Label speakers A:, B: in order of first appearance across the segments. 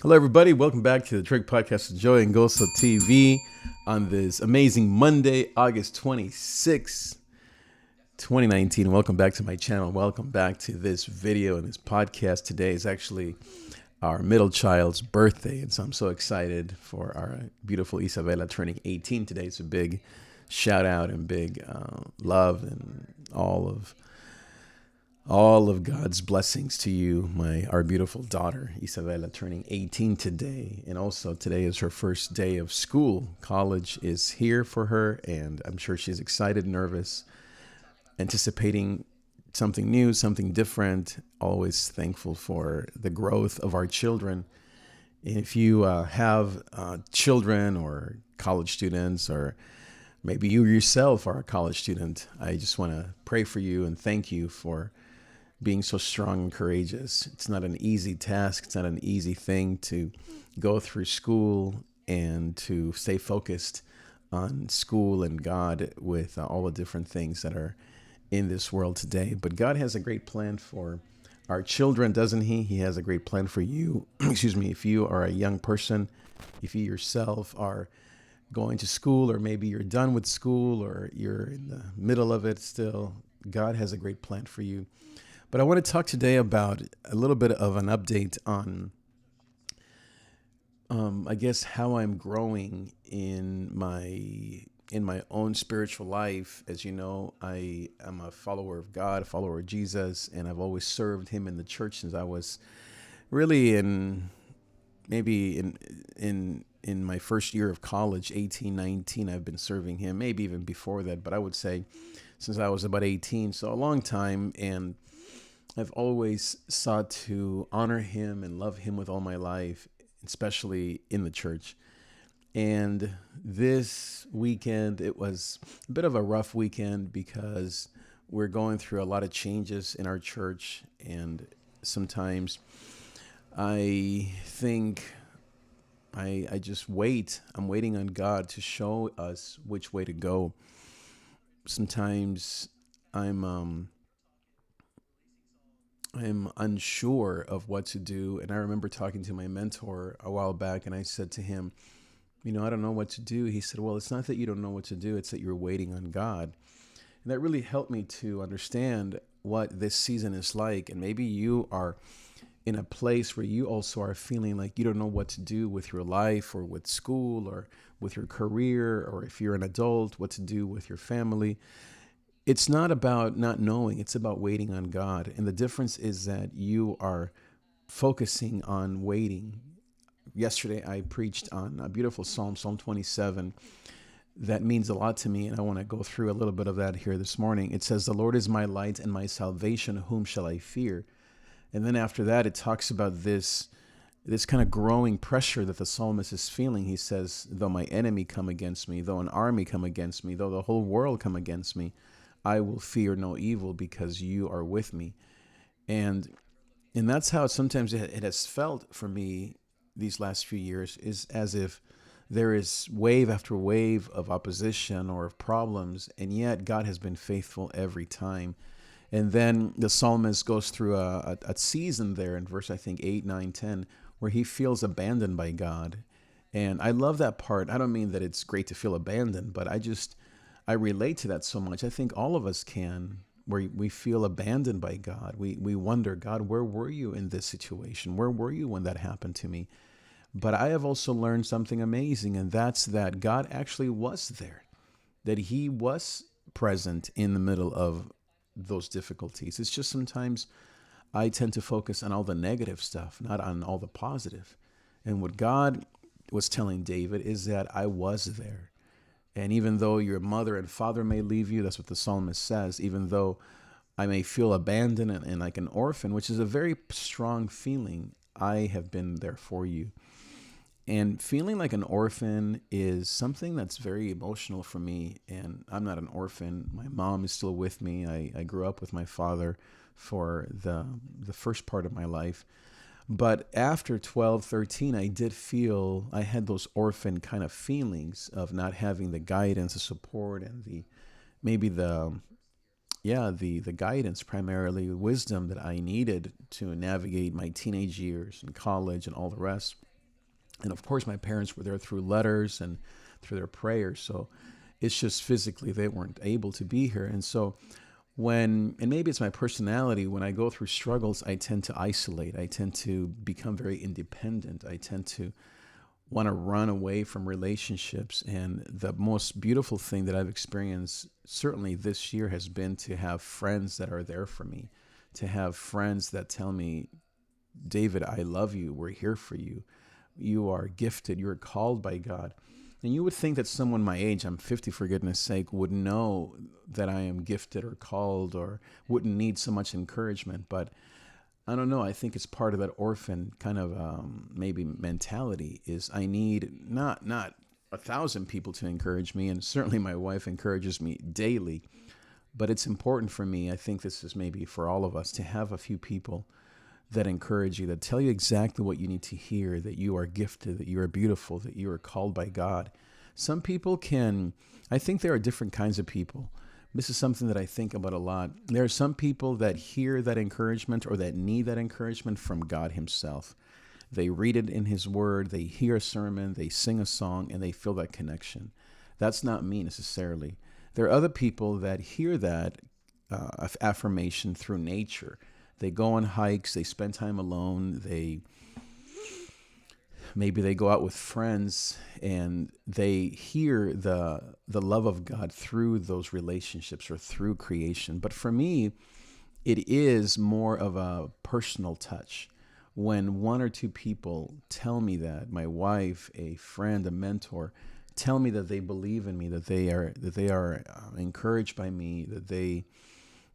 A: Hello, everybody. Welcome back to the Trig Podcast of Joy and Goso TV on this amazing Monday, August 26th, 2019. Welcome back to my channel. Welcome back to this video and this podcast. Today is actually our middle child's birthday, and so I'm so excited for our beautiful Isabella turning 18 today. It's a big shout out and big love and all of God's blessings to you, our beautiful daughter, Isabella, turning 18 today. And also today is her first day of school. College is here for her, and I'm sure she's excited, nervous, anticipating something new, something different, always thankful for the growth of our children. If you have children or college students, or maybe you yourself are a college student, I just want to pray for you and thank you for being so strong and courageous. It's not an easy task. It's not an easy thing to go through school and to stay focused on school and God with all the different things that are in this world today. But God has a great plan for our children, doesn't he? He has a great plan for you. Excuse me. If you are a young person, if you yourself are going to school, or maybe you're done with school, or you're in the middle of it still, God has a great plan for you. But I want to talk today about a little bit of an update on, I guess, how I'm growing in my own spiritual life. As you know, I am a follower of God, a follower of Jesus, and I've always served him in the church since I was really in my first year of college, 18, 19. I've been serving him, maybe even before that, but I would say since I was about 18, so a long time. And I've always sought to honor him and love him with all my life, especially in the church. And this weekend, it was a bit of a rough weekend because we're going through a lot of changes in our church. And sometimes I think I just wait. I'm waiting on God to show us which way to go. Sometimes I'm unsure of what to do. And I remember talking to my mentor a while back, and I said to him, I don't know what to do. He said, well, it's not that you don't know what to do. It's that you're waiting on God. And that really helped me to understand what this season is like. And maybe you are in a place where you also are feeling like you don't know what to do with your life, or with school, or with your career, or if you're an adult, what to do with your family. It's not about not knowing, it's about waiting on God. And the difference is that you are focusing on waiting. Yesterday, I preached on a beautiful Psalm 27, that means a lot to me. And I want to go through a little bit of that here this morning. It says, "The Lord is my light and my salvation. Whom shall I fear?" And then after that, it talks about this kind of growing pressure that the psalmist is feeling. He says, though my enemy come against me, though an army come against me, though the whole world come against me, I will fear no evil because you are with me. And that's how sometimes it has felt for me these last few years, is as if there is wave after wave of opposition or of problems, and yet God has been faithful every time. And then the psalmist goes through a season there in verse, I think, 8, 9, 10, where he feels abandoned by God. And I love that part. I don't mean that it's great to feel abandoned, but I relate to that so much. I think all of us can, where we feel abandoned by God. We wonder, God, where were you in this situation? Where were you when that happened to me? But I have also learned something amazing, and that's that God actually was there, that he was present in the middle of those difficulties. It's just sometimes I tend to focus on all the negative stuff, not on all the positive. And what God was telling David is that I was there. And even though your mother and father may leave you, that's what the psalmist says, even though I may feel abandoned and like an orphan, which is a very strong feeling, I have been there for you. And feeling like an orphan is something that's very emotional for me. And I'm not an orphan. My mom is still with me. I grew up with my father for the first part of my life. But after 12, 13, I did feel I had those orphan kind of feelings of not having the guidance, the support, and maybe the yeah, the guidance, primarily wisdom that I needed to navigate my teenage years and college and all the rest. And of course, my parents were there through letters and through their prayers. So it's just physically they weren't able to be here. And so and maybe it's my personality, when I go through struggles, I tend to isolate. I tend to become very independent. I tend to want to run away from relationships. And the most beautiful thing that I've experienced, certainly this year, has been to have friends that are there for me, to have friends that tell me, David, I love you. We're here for you. You are gifted. You're called by God. And you would think that someone my age, I'm 50 for goodness sake, would know that I am gifted or called, or wouldn't need so much encouragement. But I don't know. I think it's part of that orphan kind of maybe mentality. Is I need not 1,000 people to encourage me, and certainly my wife encourages me daily. But it's important for me. I think this is maybe for all of us to have a few people that encourage you, that tell you exactly what you need to hear, that you are gifted, that you are beautiful, that you are called by God. Some people I think there are different kinds of people. This is something that I think about a lot. There are some people that hear that encouragement or that need that encouragement from God himself. They read it in his word, they hear a sermon, they sing a song, and they feel that connection. That's not me necessarily. There are other people that hear that affirmation through nature. They go on hikes, they spend time alone, maybe they go out with friends, and they hear the love of God through those relationships or through creation. But for me, it is more of a personal touch. When one or two people tell me that, my wife, a friend, a mentor, tell me that they believe in me, that they are encouraged by me,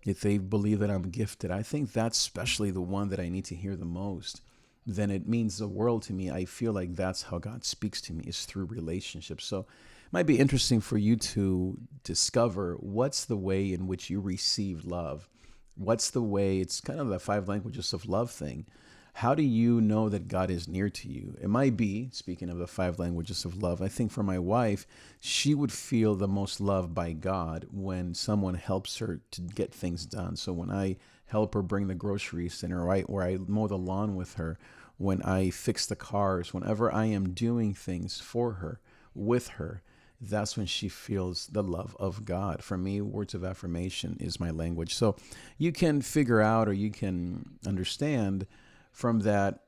A: if they believe that I'm gifted, I think that's especially the one that I need to hear the most. Then it means the world to me. I feel like that's how God speaks to me, is through relationships. So it might be interesting for you to discover what's the way in which you receive love. What's the way, it's kind of the 5 languages of love thing. How do you know that God is near to you? It might be, speaking of the 5 languages of love, I think for my wife, she would feel the most loved by God when someone helps her to get things done. So when I help her bring the groceries in, or I mow the lawn with her, when I fix the cars, whenever I am doing things for her, with her, that's when she feels the love of God. For me, words of affirmation is my language. So you can figure out, or you can understand from that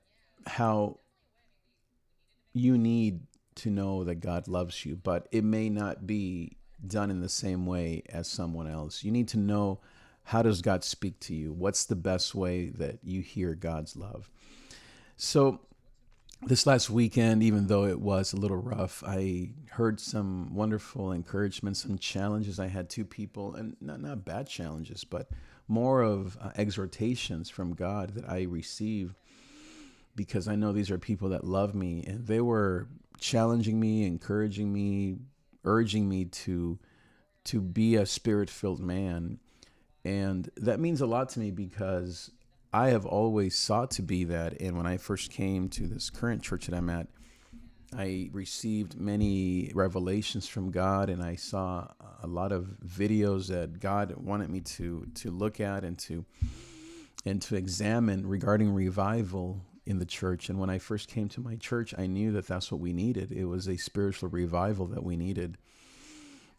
A: how you need to know that God loves you, but it may not be done in the same way as someone else. You need to know, how does God speak to you? What's the best way that you hear God's love? So this last weekend, even though it was a little rough, I heard some wonderful encouragement, some challenges. I had 2 people, and not bad challenges, but more of exhortations from God that I received, because I know these are people that love me, and they were challenging me, encouraging me, urging me to be a spirit-filled man. And that means a lot to me, because I have always sought to be that. And when I first came to this current church that I'm at, I received many revelations from God, and I saw a lot of videos that God wanted me to look at and to examine regarding revival in the church. And when I first came to my church, I knew that that's what we needed. It was a spiritual revival that we needed.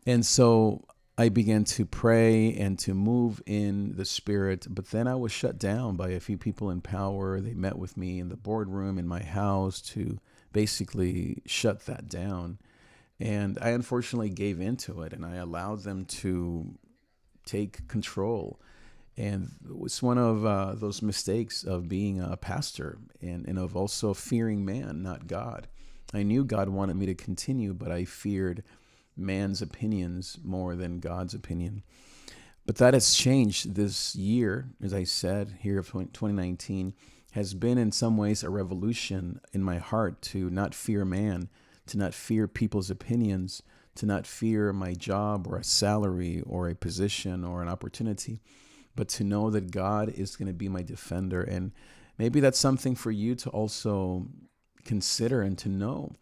A: And so I began to pray and to move in the spirit, but then I was shut down by a few people in power. They met with me in the boardroom in my house to basically shut that down. And I unfortunately gave into it, and I allowed them to take control. And it was one of those mistakes of being a pastor, and of also fearing man, not God. I knew God wanted me to continue, but I feared man's opinions more than God's opinion. But that has changed this year. As I said, here of 2019 has been in some ways a revolution in my heart to not fear man, to not fear people's opinions, to not fear my job or a salary or a position or an opportunity, but to know that God is going to be my defender. And maybe that's something for you to also consider and to know.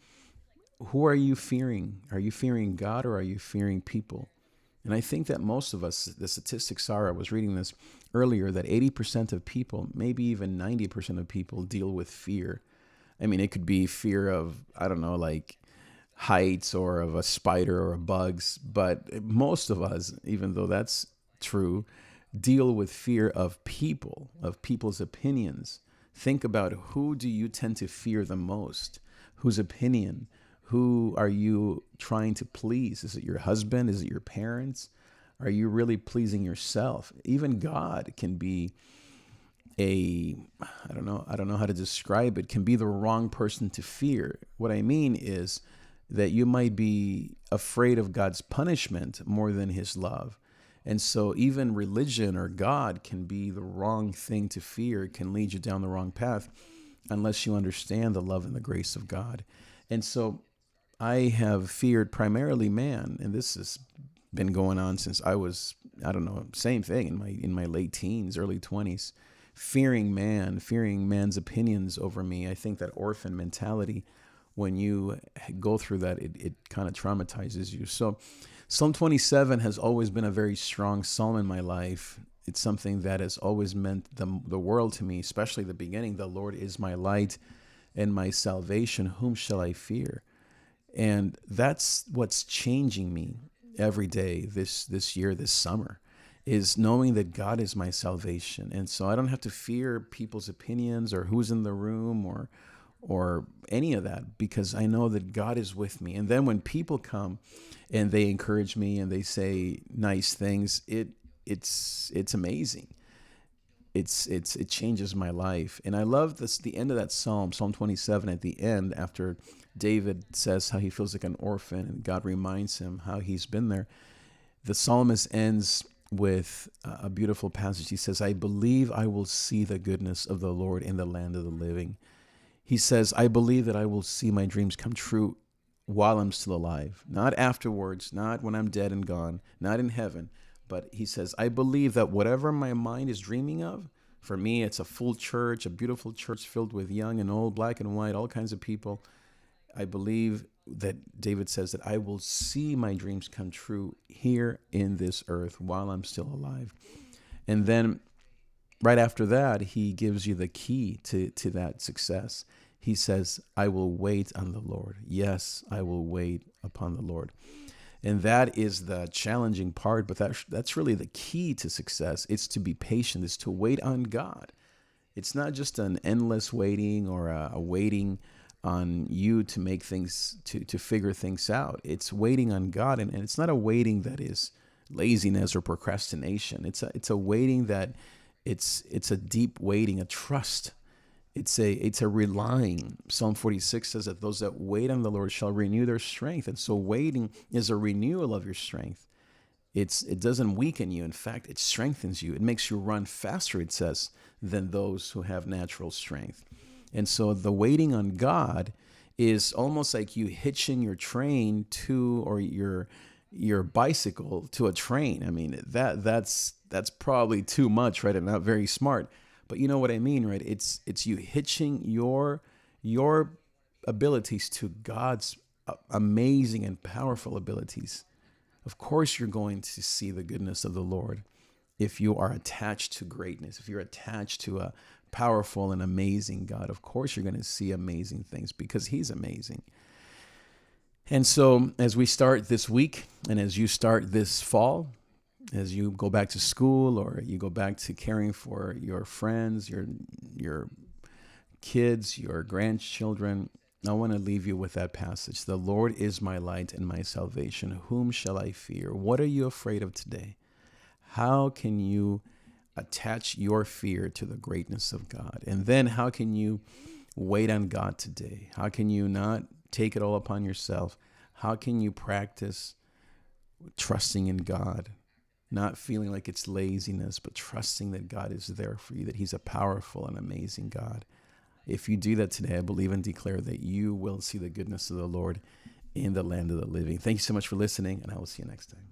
A: Who are you fearing? Are you fearing God, or are you fearing people? And I think that most of us, the statistics are, I was reading this earlier, that 80% of people, maybe even 90% of people deal with fear. I mean, it could be fear of, I don't know, like heights or of a spider or bugs. But most of us, even though that's true, deal with fear of people, of people's opinions. Think about, who do you tend to fear the most? Whose opinion? Who are you trying to please? Is it your husband? Is it your parents? Are you really pleasing yourself? Even God can be I don't know how to describe it, can be the wrong person to fear. What I mean is that you might be afraid of God's punishment more than his love. And so even religion or God can be the wrong thing to fear. It can lead you down the wrong path unless you understand the love and the grace of God. And so I have feared primarily man, and this has been going on since I was, I don't know, same thing in my late teens, early 20s, fearing man, fearing man's opinions over me. I think that orphan mentality, when you go through that, it kind of traumatizes you. So Psalm 27 has always been a very strong psalm in my life. It's something that has always meant the world to me, especially the beginning. The Lord is my light and my salvation. Whom shall I fear? And that's what's changing me every day this year, this summer, is knowing that God is my salvation. And so I don't have to fear people's opinions or who's in the room or any of that, because I know that God is with me. And then when people come and they encourage me and they say nice things, it's amazing. It changes my life. And I love this, the end of that Psalm 27, at the end, after David says how he feels like an orphan and God reminds him how he's been there. The psalmist ends with a beautiful passage. He says, I believe I will see the goodness of the Lord in the land of the living. He says, I believe that I will see my dreams come true while I'm still alive, not afterwards, not when I'm dead and gone, not in heaven. But he says, I believe that whatever my mind is dreaming of, for me, it's a full church, a beautiful church filled with young and old, black and white, all kinds of people. I believe that David says that I will see my dreams come true here in this earth while I'm still alive. And then right after that, he gives you the key to that success. He says, I will wait on the Lord. Yes, I will wait upon the Lord. And that is the challenging part, but that's really the key to success. It's to be patient. It's to wait on God. It's not just an endless waiting or a waiting on you to make things, to figure things out. It's waiting on God, and it's not a waiting that is laziness or procrastination. It's a waiting that it's a deep waiting, a trust. It's a relying. Psalm 46 says that those that wait on the Lord shall renew their strength. And so waiting is a renewal of your strength. It doesn't weaken you. In fact, it strengthens you. It makes you run faster, it says, than those who have natural strength. And so the waiting on God is almost like you hitching your train to, or your bicycle to a train. I mean, that's probably too much, right? And not very smart. But you know what I mean, right? It's you hitching your abilities to God's amazing and powerful abilities. Of course, you're going to see the goodness of the Lord if you are attached to greatness, if you're attached to a powerful and amazing God. Of course, you're going to see amazing things because he's amazing. And so as we start this week and as you start this fall, as you go back to school or you go back to caring for your friends, your kids, your grandchildren, I want to leave you with that passage. The Lord is my light and my salvation. Whom shall I fear? What are you afraid of today? How can you attach your fear to the greatness of God? And then how can you wait on God today? How can you not take it all upon yourself? How can you practice trusting in God? Not feeling like it's laziness, but trusting that God is there for you, that he's a powerful and amazing God. If you do that today, I believe and declare that you will see the goodness of the Lord in the land of the living. Thank you so much for listening, and I will see you next time.